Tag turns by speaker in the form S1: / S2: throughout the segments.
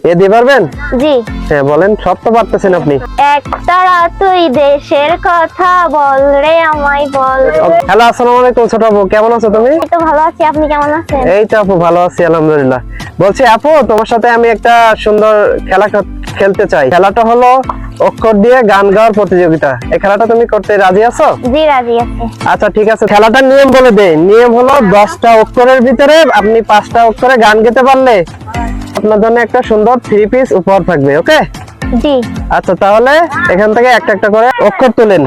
S1: এ দিয়ে পারবেন?
S2: জি।
S1: হ্যাঁ বলেন, সব তো পারতেছেন আপনি।
S2: একতারা তুই দেশের কথা বল রে আমায় বল।
S1: হ্যালো, আসসালামু আলাইকুম ছোট আপু, কেমন আছো তুমি?
S2: এই তো ভালো আছি, আপনি কেমন আছেন?
S1: এই তো আপু ভালো আছি আলহামদুলিল্লাহ। বলছি আপু, তোমার সাথে আমি একটা সুন্দর খেলা খেলতে চাই। খেলাটা হলো অক্ষর দিয়ে গান গাওয়ার প্রতিযোগিতা। এই খেলাটা তুমি করতে রাজি আছো?
S2: জি রাজি আছি।
S1: আচ্ছা ঠিক আছে, খেলাটার নিয়ম বলে দেই। নিয়ম হলো 10টা অক্ষরের ভিতরে আপনি 5টা অক্ষরে গান গেতে পারলে আপনার জন্য একটা সুন্দর 3 পিস উপহার থাকবে। ওকে?
S2: জি।
S1: আচ্ছা তাহলে এখান থেকে একটা একটা করে অক্ষর তুলেন,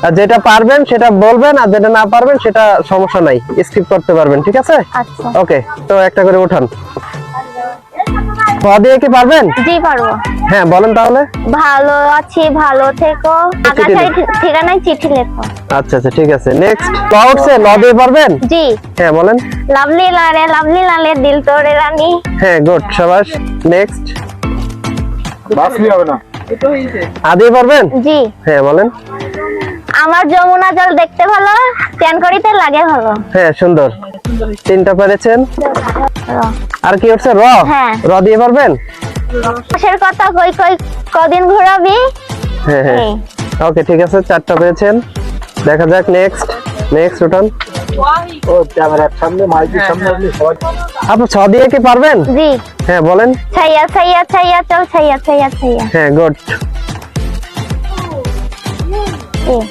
S1: আর যেটা পারবেন সেটা বলবেন, আর যেটা না পারবেন সেটা সমস্যা নাই, স্কিপ করতে পারবেন। ঠিক আছে?
S2: আচ্ছা।
S1: ওকে, তো একটা করে উঠান। খ দিয়ে কি পারবেন?
S2: জি পারবো।
S1: হ্যাঁ বলেন তাহলে।
S2: ভালো আছি, ভালো থেকো, আগাছায় ঠিকানায় চিঠি লেখো।
S1: আচ্ছা আচ্ছা ঠিক আছে। নেক্সট ল উঠছে, ল দিয়ে পারবেন?
S2: জি।
S1: হ্যাঁ বলেন।
S2: লাভলি লালে দিল তোরে রানী।
S1: হ্যাঁ গুড, শাবাশ। নেক্সট
S3: বাসলি হবে না।
S1: আ দিয়ে পারবেন?
S2: জি।
S1: হ্যাঁ বলেন।
S2: আমার যমুনা জল দেখতে ভালো, চান করিতে লাগে ভালো।
S1: হ্যাঁ সুন্দর, 3টা পেরেছেন। আর কি উঠছে? র।
S2: হ্যাঁ।
S1: র দিয়ে পারবেন?
S2: দেশের কথা কই কই কদিন ঘোরাবি।
S1: হ্যাঁ হ্যাঁ
S2: এই।
S1: ওকে ঠিক আছে, 4টা পেয়েছেন। দেখা যাক নেক্সট। নেক্সট উঠান।
S3: ও ক্যামেরার সামনে, মাইকের সামনে আপনি সবাই
S1: আপনি 6 দিয়ে কি পারবেন?
S2: জি।
S1: হ্যাঁ বলেন।
S2: ছাইয়া ছাইয়া ছাইয়া চল ছাইয়া ছাইয়া ছাইয়া।
S1: হ্যাঁ গুড।
S2: এই।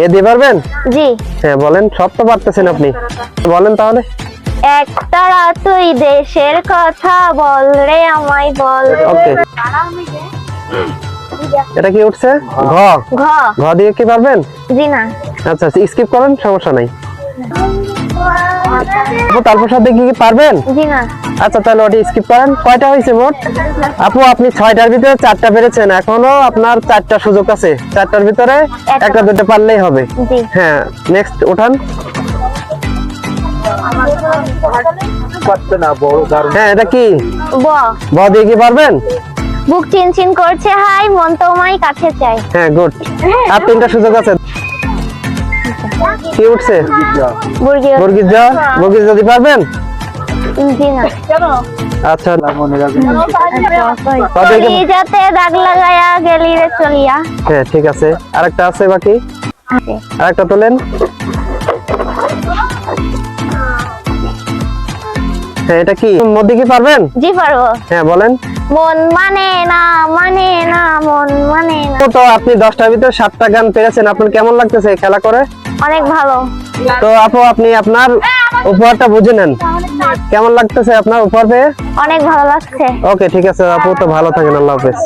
S1: এ দিয়ে পারবেন?
S2: জি।
S1: হ্যাঁ বলেন, সব তো পারতেছেন আপনি। বলেন তাহলে।
S2: একতারা তুই দেশের কথা বল রে আমায় বল।
S1: ওকে, এটা কি উঠছে? ঘ।
S2: ঘ।
S1: ঘ দিয়ে কি পারবেন?
S2: জি না।
S1: আচ্ছা স্কিপ করেন, সমস্যা নাই। আপু তারপর সাথে কি কি পারবেন?
S2: জি না।
S1: আচ্ছা তাহলে ওটি স্কিপ করেন। কয়টা হয়েছে মোট? আপু আপনি 6টার ভিতরে 4টা পেরেছেন, এখনো আপনার 4টা সুযোগ আছে। 4টার ভিতরে একটা দুটো পারলেই হবে।
S2: জি।
S1: হ্যাঁ নেক্সট উঠান।
S3: পারছে না, বড় দারুণ।
S2: हाँ,
S1: হ্যাঁ এটা কি?
S2: ব।
S1: ব দিয়ে কি পারবেন?
S2: বুক চিনচিন করছে হাই, মন তোমায় কাছে চাই।
S1: হ্যাঁ গুড। আর 3টা সুযোগ আছে। কি উঠছে?
S2: বুর্গি।
S1: মুরগির জ। মুরগির যদি পারবেন?
S2: জি না।
S1: আচ্ছা
S3: মনে রাখবেন।
S1: তাদেরকে-
S2: তুই যাতে দাগ লাগায়া গেলি রে চলিয়া।
S1: হ্যাঁ ঠিক আছে, আরেকটা আছে বাকি।
S2: আছে।
S1: আরেকটা তোলেন। হ্যাঁ এটা কি? মধ্যে কি পারবেন?
S2: জি পারবো।
S1: হ্যাঁ বলেন।
S2: মন মানে না মানে না মন মানে না।
S1: তো আপনি 10টার ভিতরে 7টা গান পেরেছেন, আপনার কেমন লাগতেছে এই খেলা করে?
S2: অনেক ভালো।
S1: তো আপু আপনি আপনার উপহারটা বুঝে নেন, কেমন লাগতেছে আপনার উপহার পেয়ে?
S2: অনেক ভালো লাগছে।
S1: ওকে ঠিক আছে আপু, তো ভালো থাকেন, আল্লাহ হাফেজ।